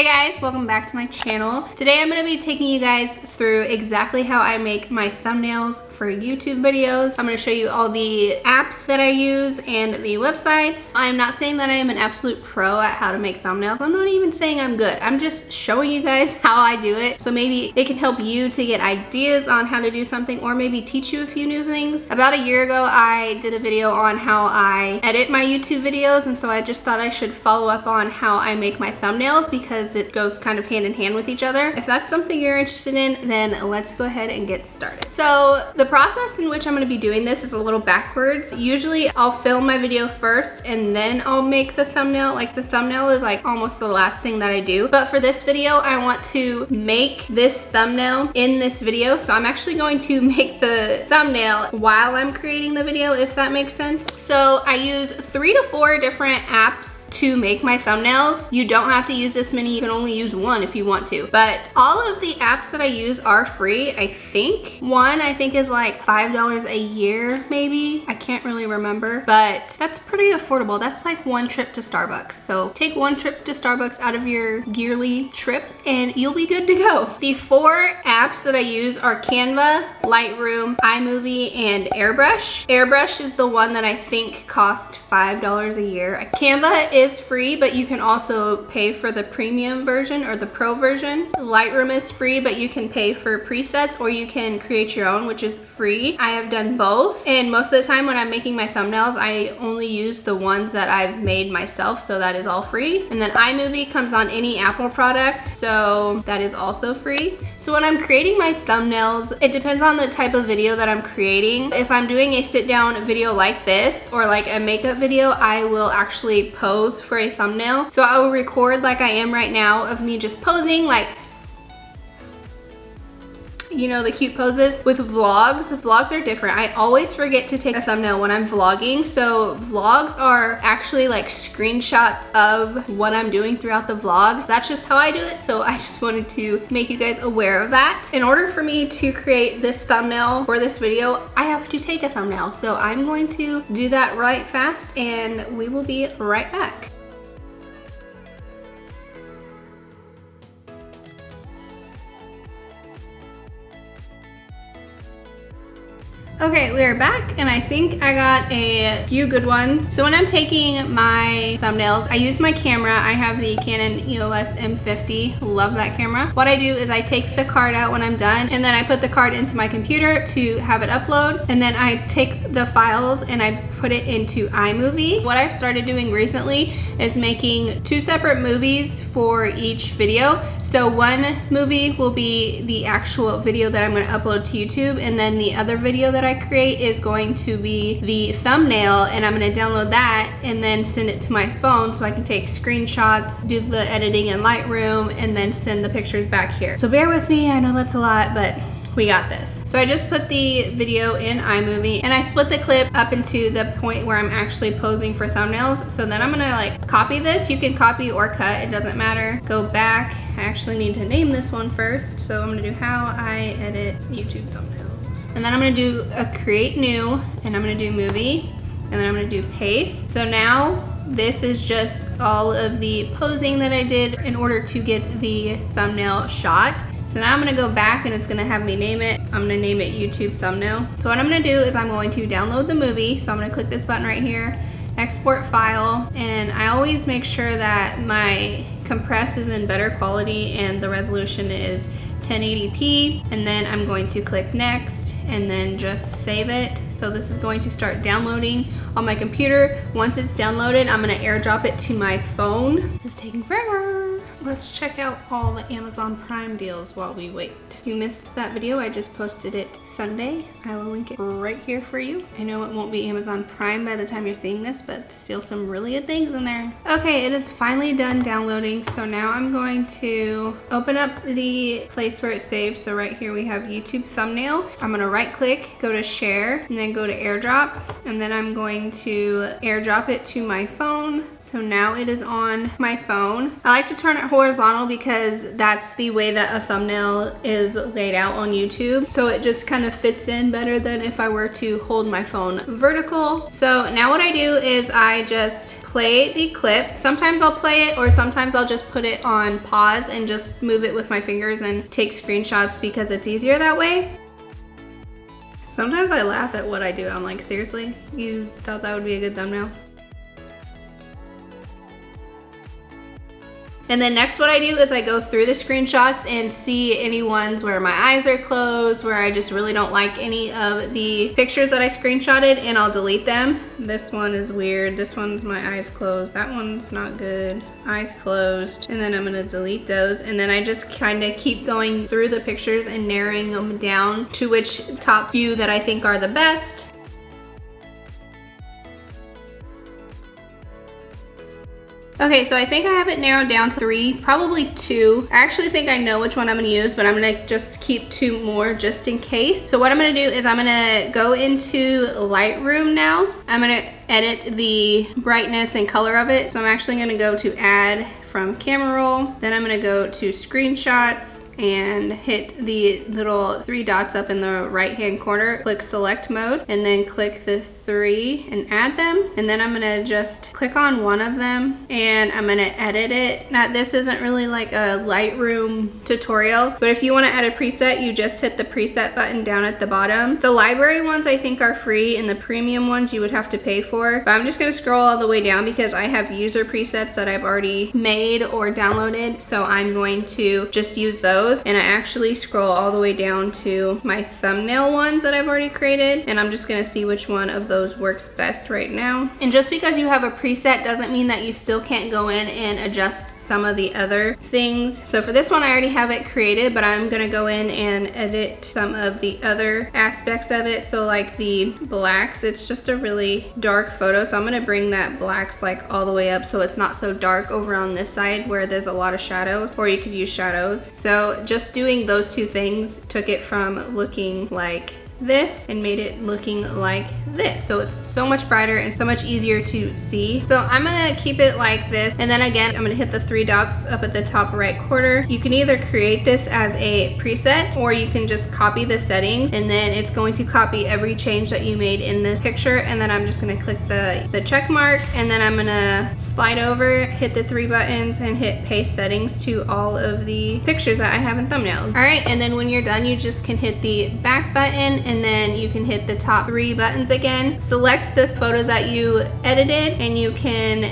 Hey guys, welcome back to my channel. Today I'm going to be taking you guys through exactly how I make my thumbnails for YouTube videos. I'm going to show you all the apps that I use and the websites. I'm not saying that I am an absolute pro at how to make thumbnails. I'm not even saying I'm good. I'm just showing you guys how I do it. So maybe it can help you to get ideas on how to do something or maybe teach you a few new things. About a year ago, I did a video on how I edit my YouTube videos, and so I just thought I should follow up on how I make my thumbnails because it goes kind of hand in hand with each other. If that's something you're interested in, then let's go ahead and get started. So the process in which I'm going to be doing this is a little backwards. Usually I'll film my video first and then I'll make the thumbnail. Like the thumbnail is like almost the last thing that I do. But for this video, I want to make this thumbnail in this video. So I'm actually going to make the thumbnail while I'm creating the video, if that makes sense. So I use 3 to 4 different apps to make my thumbnails. You don't have to use this many, you can only use one if you want to. But all of the apps that I use are free, I think. One I think is like $5 a year, maybe. I can't really remember, but that's pretty affordable. That's like one trip to Starbucks. So take one trip to Starbucks out of your yearly trip and you'll be good to go. The 4 apps that I use are Canva, Lightroom, iMovie, and Airbrush. Airbrush is the one that I think costs $5 a year. Canva is free, but you can also pay for the premium version or the pro version. Lightroom is free, but you can pay for presets or you can create your own, which is free. I have done both, and most of the time when I'm making my thumbnails, I only use the ones that I've made myself, so that is all free. And then iMovie comes on any Apple product, so that is also free. So when I'm creating my thumbnails, it depends on the type of video that I'm creating. If I'm doing a sit down video like this or like a makeup video, I will actually pose for a thumbnail. So I will record like I am right now of me just posing, like, you know, the cute poses. With vlogs are different. I always forget to take a thumbnail when I'm vlogging. So vlogs are actually like screenshots of what I'm doing throughout the vlog. That's just how I do it. So I just wanted to make you guys aware of that. In order for me to create this thumbnail for this video, I have to take a thumbnail. So I'm going to do that right fast and we will be right back. Okay, we are back and I think I got a few good ones. So when I'm taking my thumbnails, I use my camera. I have the Canon EOS M50. Love that camera. What I do is I take the card out when I'm done and then I put the card into my computer to have it upload, and then I take the files and I put it into iMovie. What I've started doing recently is making 2 separate movies for each video. So one movie will be the actual video that I'm going to upload to YouTube, and then the other video that I create is going to be the thumbnail, and I'm going to download that and then send it to my phone so I can take screenshots, do the editing in Lightroom, and then send the pictures back here. So bear with me, I know that's a lot, but we got this. So I just put the video in iMovie and I split the clip up into the point where I'm actually posing for thumbnails. So then I'm gonna like copy this. You can copy or cut, it doesn't matter. Go back. I actually need to name this one first. So I'm gonna do how I edit YouTube thumbnails. And then I'm gonna do a create new, and I'm gonna do movie, and then I'm gonna do paste. So now this is just all of the posing that I did in order to get the thumbnail shot. So now I'm gonna go back and it's gonna have me name it. I'm gonna name it YouTube thumbnail. So what I'm gonna do is I'm going to download the movie. So I'm gonna click this button right here, export file, and I always make sure that my compress is in better quality and the resolution is 1080p, and then I'm going to click next and then just save it. So this is going to start downloading on my computer. Once it's downloaded, I'm gonna airdrop it to my phone. This is taking forever. Let's check out all the Amazon Prime deals while we wait. If you missed that video, I just posted it Sunday. I will link it right here for you. I know it won't be Amazon Prime by the time you're seeing this, but still some really good things in there. Okay, it is finally done downloading. So now I'm going to open up the place where it's saved. So right here we have YouTube thumbnail. I'm gonna right click, go to share, and then go to airdrop. And then I'm going to airdrop it to my phone. So now it is on my phone. I like to turn it horizontal because that's the way that a thumbnail is laid out on YouTube. So it just kind of fits in better than if I were to hold my phone vertical. So now what I do is I just play the clip. Sometimes I'll play it, or sometimes I'll just put it on pause and just move it with my fingers and take screenshots because it's easier that way. Sometimes I laugh at what I do. I'm like, seriously? You thought that would be a good thumbnail? And then next what I do is I go through the screenshots and see any ones where my eyes are closed, where I just really don't like any of the pictures that I screenshotted, and I'll delete them. This one is weird. This one's my eyes closed. That one's not good. Eyes closed. And then I'm gonna delete those. And then I just kind of keep going through the pictures and narrowing them down to which top few that I think are the best. Okay, so I think I have it narrowed down to 3, probably 2. I actually think I know which one I'm gonna use, but I'm gonna just keep 2 more just in case. So what I'm gonna do is I'm gonna go into Lightroom now. I'm gonna edit the brightness and color of it. So I'm actually gonna go to add from camera roll. Then I'm gonna go to screenshots and hit the little 3 dots up in the right hand corner, click select mode, and then click the 3 and add them. And then I'm gonna just click on one of them and I'm gonna edit it. Now this isn't really like a Lightroom tutorial, but if you wanna add a preset, you just hit the preset button down at the bottom. The library ones I think are free, and the premium ones you would have to pay for. But I'm just gonna scroll all the way down because I have user presets that I've already made or downloaded. So I'm going to just use those. And I actually scroll all the way down to my thumbnail ones that I've already created, and I'm just gonna see which one of those works best right now. And just because you have a preset doesn't mean that you still can't go in and adjust some of the other things. So for this one I already have it created, but I'm gonna go in and edit some of the other aspects of it. So like the blacks, it's just a really dark photo, so I'm gonna bring that blacks like all the way up so it's not so dark over on this side where there's a lot of shadows, or you could use shadows. So just doing those 2 things took it from looking like this and made it looking like this. So it's so much brighter and so much easier to see. So I'm gonna keep it like this, and then again I'm gonna hit the 3 dots up at the top right corner. You can either create this as a preset, or you can just copy the settings, and then it's going to copy every change that you made in this picture. And then I'm just gonna click the check mark, and then I'm gonna slide over, hit the 3 buttons, and hit paste settings to all of the pictures that I have in thumbnail. All right, and then when you're done, you just can hit the back button, and then you can hit the top 3 buttons again. Select the photos that you edited, and you can...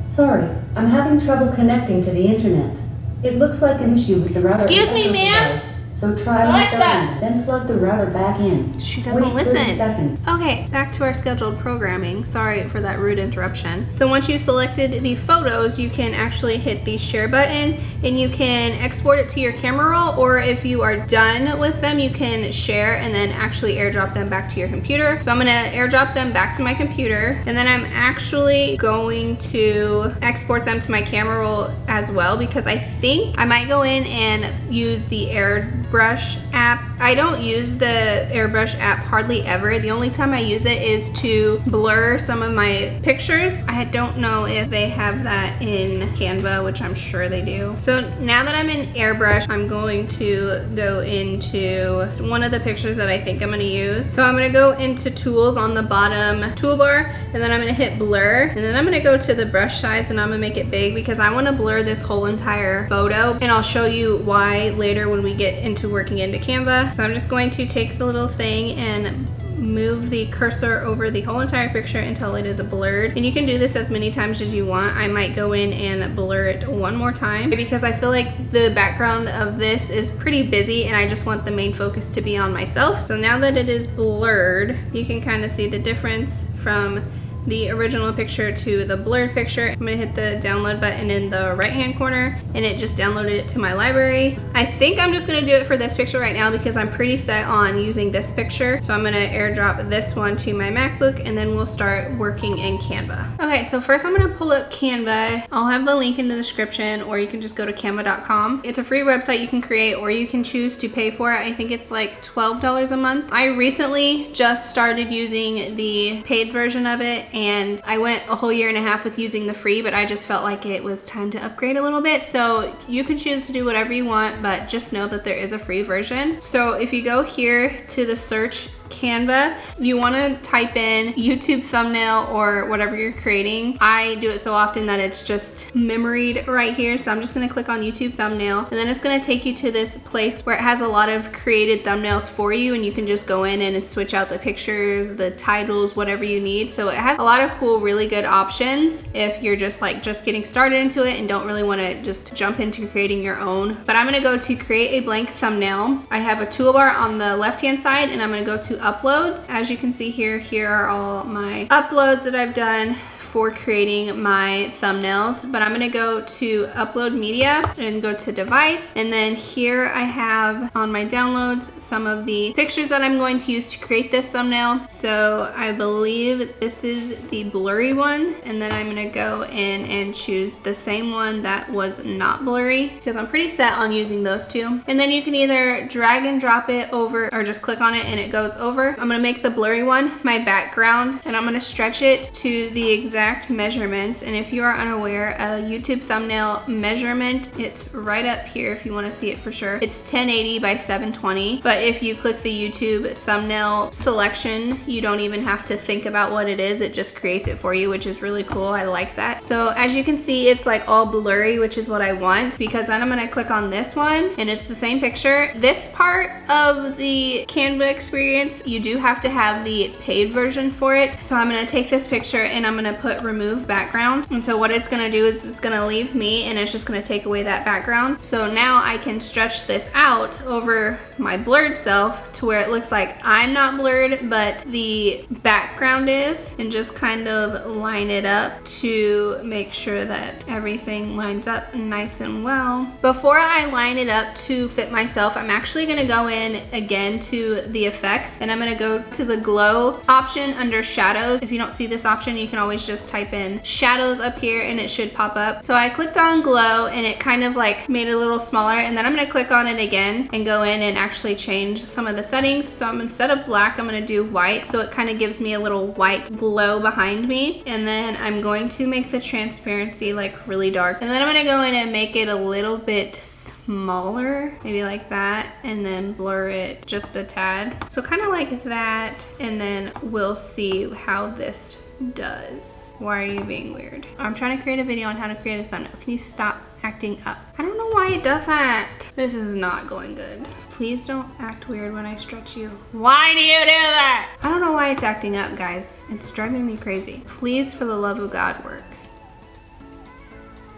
Sorry, I'm having trouble connecting to the internet. It looks like an issue with the router. Excuse me, ma'am? So try restarting, then plug the router back in. She doesn't Wait listen. 30 seconds. Okay, back to our scheduled programming. Sorry for that rude interruption. So once you selected the photos, you can actually hit the share button, and you can export it to your camera roll, or if you are done with them, you can share and then actually airdrop them back to your computer. So I'm gonna airdrop them back to my computer, and then I'm actually going to export them to my camera roll as well, because I think I might go in and use the Airbrush app. I don't use the Airbrush app hardly ever. The only time I use it is to blur some of my pictures. I don't know if they have that in Canva, which I'm sure they do. So now that I'm in Airbrush, I'm going to go into one of the pictures that I think I'm gonna use. So I'm gonna go into tools on the bottom toolbar, and then I'm gonna hit blur, and then I'm gonna go to the brush size, and I'm gonna make it big because I wanna blur this whole entire photo, and I'll show you why later when we get into working into Canva. So I'm just going to take the little thing and move the cursor over the whole entire picture until it is blurred. And you can do this as many times as you want. I might go in and blur it one more time because I feel like the background of this is pretty busy and I just want the main focus to be on myself. So now that it is blurred, you can kind of see the difference from the original picture to the blurred picture. I'm gonna hit the download button in the right hand corner and it just downloaded it to my library. I think I'm just gonna do it for this picture right now because I'm pretty set on using this picture. So I'm gonna airdrop this one to my MacBook and then we'll start working in Canva. Okay, so first I'm gonna pull up Canva. I'll have the link in the description, or you can just go to canva.com. It's a free website you can create, or you can choose to pay for it. I think it's like $12 a month. I recently just started using the paid version of it, and I went a whole year and a half with using the free, but I just felt like it was time to upgrade a little bit. So you can choose to do whatever you want, but just know that there is a free version. So if you go here to the search Canva, you want to type in YouTube thumbnail or whatever you're creating. I do it so often that it's just memoried right here, so I'm just going to click on YouTube thumbnail, and then it's going to take you to this place where it has a lot of created thumbnails for you, and you can just go in and switch out the pictures, the titles, whatever you need. So it has a lot of cool, really good options if you're just getting started into it and don't really want to just jump into creating your own. But I'm going to go to create a blank thumbnail. I have a toolbar on the left hand side, and I'm going to go to uploads. As you can see here are all my uploads that I've done for creating my thumbnails. But I'm gonna go to upload media and go to device, and then here I have on my downloads some of the pictures that I'm going to use to create this thumbnail. So I believe this is the blurry one, and then I'm gonna go in and choose the same one that was not blurry, because I'm pretty set on using those two. And then you can either drag and drop it over or just click on it and it goes over. I'm gonna make the blurry one my background, and I'm gonna stretch it to the exact measurements. And if you are unaware, a YouTube thumbnail measurement, it's right up here if you want to see it for sure. It's 1080 by 720, but if you click the YouTube thumbnail selection, you don't even have to think about what it is. It just creates it for you, which is really cool. I like that. So as you can see, it's like all blurry, which is what I want, because then I'm going to click on this one and it's the same picture. This part of the Canva experience, you do have to have the paid version for it. So I'm going to take this picture and I'm going to put remove background, and so what it's going to do is it's going to leave me and it's just going to take away that background. So now I can stretch this out over my blurred self to where it looks like I'm not blurred but the background is, and just kind of line it up to make sure that everything lines up nice and well. Before I line it up to fit myself, I'm actually going to go in again to the effects, and I'm going to go to the glow option under shadows. If you don't see this option, you can always just type in shadows up here and it should pop up. So I clicked on glow and it kind of like made it a little smaller, and then I'm going to click on it again and go in and actually change some of the settings. So I'm, instead of black, I'm going to do white, so it kind of gives me a little white glow behind me. And then I'm going to make the transparency like really dark, and then I'm going to go in and make it a little bit smaller, maybe like that, and then blur it just a tad. So kind of like that, and then we'll see how this does. Why are you being weird? I'm trying to create a video on how to create a thumbnail. Can you stop acting up? I don't know why it does that. This is not going good. Please don't act weird when I stretch you. Why do you do that? I don't know why it's acting up, guys. It's driving me crazy. Please, for the love of God, work.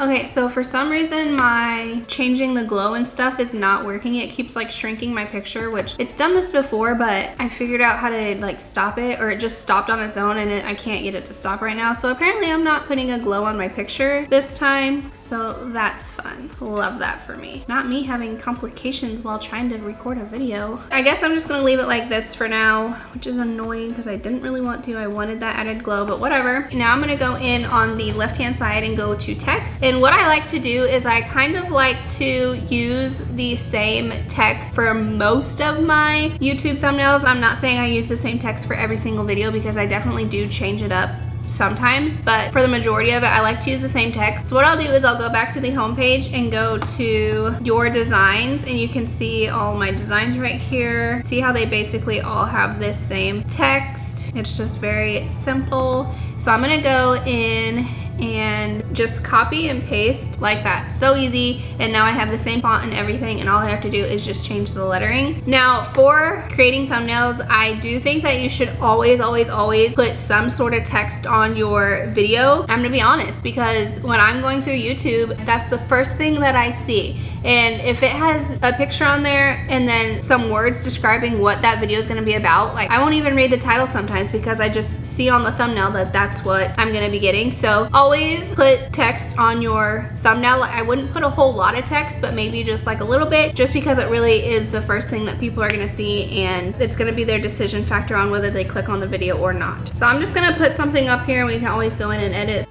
Okay, so for some reason my changing the glow and stuff is not working. It keeps like shrinking my picture, which it's done this before, but I figured out how to like stop it, or it just stopped on its own and I can't get it to stop right now. So apparently I'm not putting a glow on my picture this time, so that's fun. Love that for me. Not me having complications while trying to record a video. I guess I'm just gonna leave it like this for now, which is annoying because I didn't really want to. I wanted that added glow, but whatever. Now I'm gonna go in on the left hand side and go to text. And what I like to do is I kind of like to use the same text for most of my YouTube thumbnails. I'm not saying I use the same text for every single video, because I definitely do change it up sometimes, but for the majority of it I like to use the same text. So what I'll do is I'll go back to the home page and go to your designs, and you can see all my designs right here. See how they basically all have this same text. It's just very simple. So I'm gonna go in and just copy and paste like that. So easy. And now I have the same font and everything, and all I have to do is just change the lettering. Now for creating thumbnails, I do think that you should always put some sort of text on your video. I'm gonna be honest, because when I'm going through YouTube, that's the first thing that I see. And if it has a picture on there and then some words describing what that video is going to be about, like I won't even read the title sometimes because I just see on the thumbnail that that's what I'm going to be getting. So always put text on your thumbnail. I wouldn't put a whole lot of text, but maybe just like a little bit, just because it really is the first thing that people are going to see, and it's going to be their decision factor on whether they click on the video or not. So I'm just going to put something up here, and we can always go in and edit.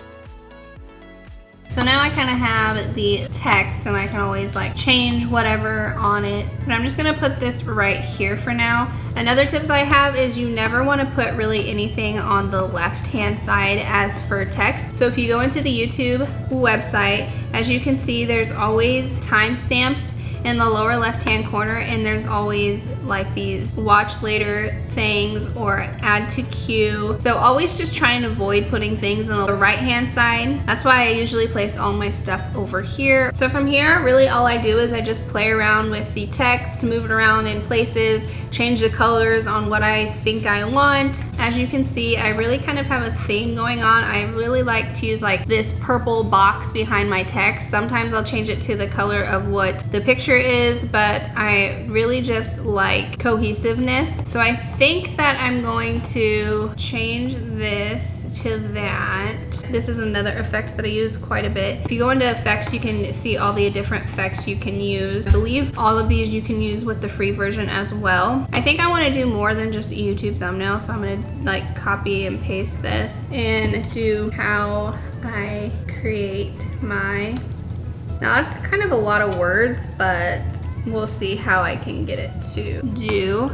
So now I kind of have the text and I can always like change whatever on it. But I'm just gonna put this right here for now. Another tip that I have is you never want to put really anything on the left-hand side as for text. So if you go into the YouTube website, as you can see, there's always timestamps in the lower left-hand corner, and there's always like these watch later things or add to queue. So always just try and avoid putting things on the right-hand side. That's why I usually place all my stuff over here. So from here, really all I do is I just play around with the text, move it around in places, change the colors on what I think I want. As you can see, I really kind of have a theme going on. I really like to use like this purple box behind my text. Sometimes I'll change it to the color of what the picture is, but I really just like cohesiveness. So I think that I'm going to change this to that. This is another effect that I use quite a bit. If you go into effects, you can see all the different effects you can use. I believe all of these you can use with the free version as well. I think I want to do more than just a YouTube thumbnail, so I'm going to like copy and paste this and do how I create my... Now that's kind of a lot of words, but we'll see how I can get it to do.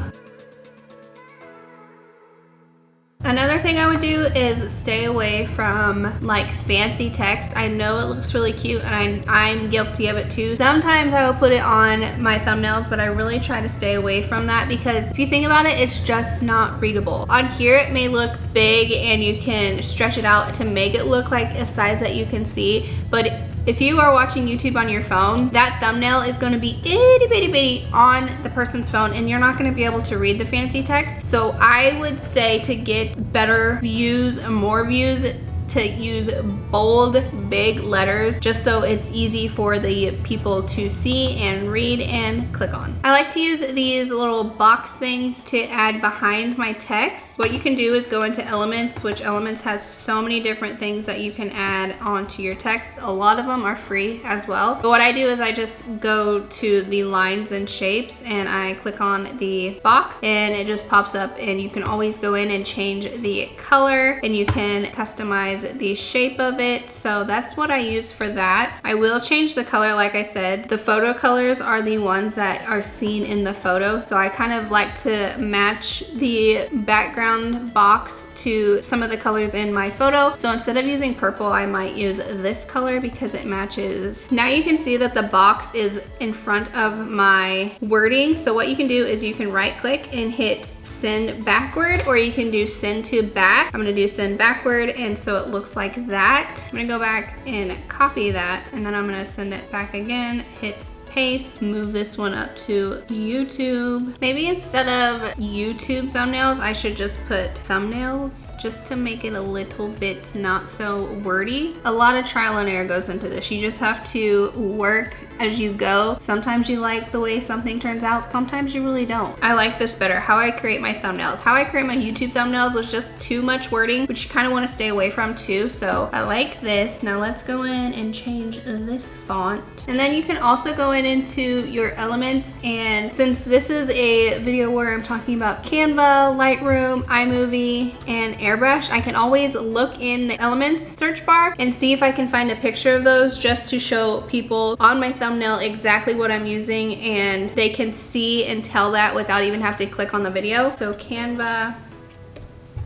Another thing I would do is stay away from like fancy text. I know it looks really cute and I'm guilty of it too. Sometimes I will put it on my thumbnails, but I really try to stay away from that because if you think about it, it's just not readable. On here it may look big and you can stretch it out to make it look like a size that you can see, but if you are watching YouTube on your phone, that thumbnail is going to be itty bitty bitty on the person's phone and you're not going to be able to read the fancy text. So I would say to get better views, more views, to use bold, big letters just so it's easy for the people to see and read and click on. I like to use these little box things to add behind my text. What you can do is go into Elements, which Elements has so many different things that you can add onto your text. A lot of them are free as well. But what I do is I just go to the lines and shapes and I click on the box and it just pops up, and you can always go in and change the color and you can customize the shape of it. So that's what I use for that. I will change the color, like I said. The photo colors are the ones that are seen in the photo, so I kind of like to match the background box to some of the colors in my photo. So instead of using purple, I might use this color because it matches. Now you can see that the box is in front of my wording. So what you can do is you can right click and hit send backward, or you can do send to back. I'm gonna do send backward, and so it looks like that. I'm gonna go back and copy that, and then I'm gonna send it back again, hit paste, move this one up to YouTube. Maybe instead of YouTube thumbnails, I should just put thumbnails just to make it a little bit not so wordy. A lot of trial and error goes into this. You just have to work as you go. Sometimes you like the way something turns out, sometimes you really don't. I like this better, how I create my thumbnails. How I create my YouTube thumbnails was just too much wording, which you kind of want to stay away from too. So I like this. Now let's go in and change this font. And then you can also go in into your elements, and since this is a video where I'm talking about Canva, Lightroom, iMovie, and Airbrush, I can always look in the elements search bar and see if I can find a picture of those just to show people on my thumbnail exactly what I'm using, and they can see and tell that without even having to click on the video. So Canva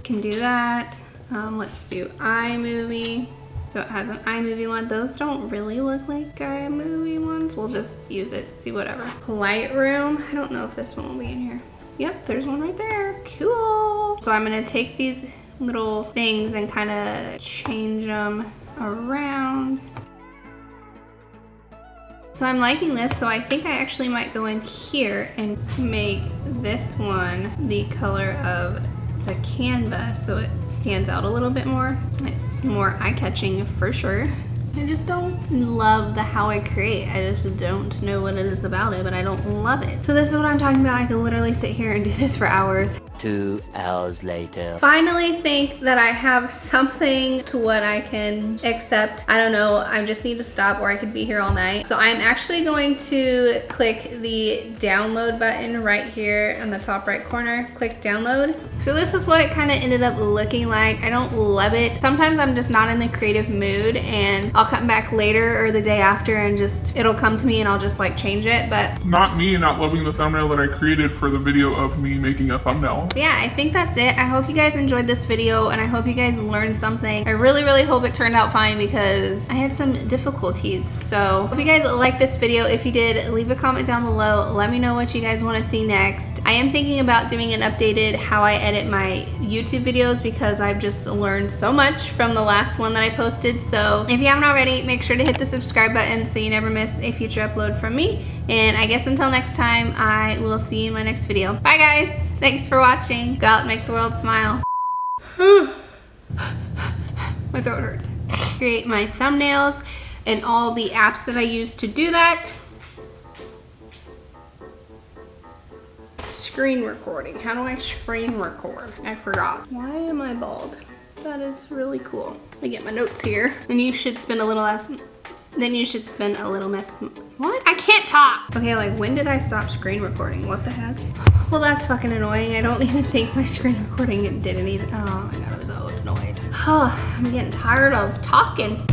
can do that. Let's do iMovie. So it has an iMovie one. Those don't really look like iMovie ones. We'll just use it, see whatever. Lightroom, I don't know if this one will be in here. Yep, there's one right there, cool. So I'm gonna take these little things and kind of change them around. So I'm liking this, so I think I actually might go in here and make this one the color of the canvas so it stands out a little bit more. It's more eye-catching for sure. I just don't love the how I create. I just don't know what it is about it, but I don't love it. So this is what I'm talking about. I could literally sit here and do this for hours. 2 hours later. Finally think that I have something to what I can accept. I don't know, I just need to stop or I could be here all night. So I'm actually going to click the download button right here in the top right corner. Click download. So this is what it kind of ended up looking like. I don't love it. Sometimes I'm just not in the creative mood and I'll come back later or the day after and just, it'll come to me and I'll just like change it. But not me not loving the thumbnail that I created for the video of me making a thumbnail. Yeah, I think that's it. I hope you guys enjoyed this video and I hope you guys learned something. I really hope it turned out fine because I had some difficulties. So hope you guys liked this video. If you did, leave a comment down below. Let me know what you guys want to see next. I am thinking about doing an updated how I edit my YouTube videos because I've just learned so much from the last one that I posted. So if you haven't already, make sure to hit the subscribe button so you never miss a future upload from me. And I guess until next time, I will see you in my next video. Bye guys. Thanks for watching. Go out and make the world smile. My throat hurts. Create my thumbnails and all the apps that I use to do that. Screen recording. How do I screen record? I forgot. Why am I bald? That is really cool. Let me get my notes here. And you should spend a little less. Then you should spend a little less. What? I can't talk. Okay, like when did I stop screen recording? What the heck? Well, that's fucking annoying. I don't even think my screen recording did anything. Oh my god, I was so annoyed. I'm getting tired of talking.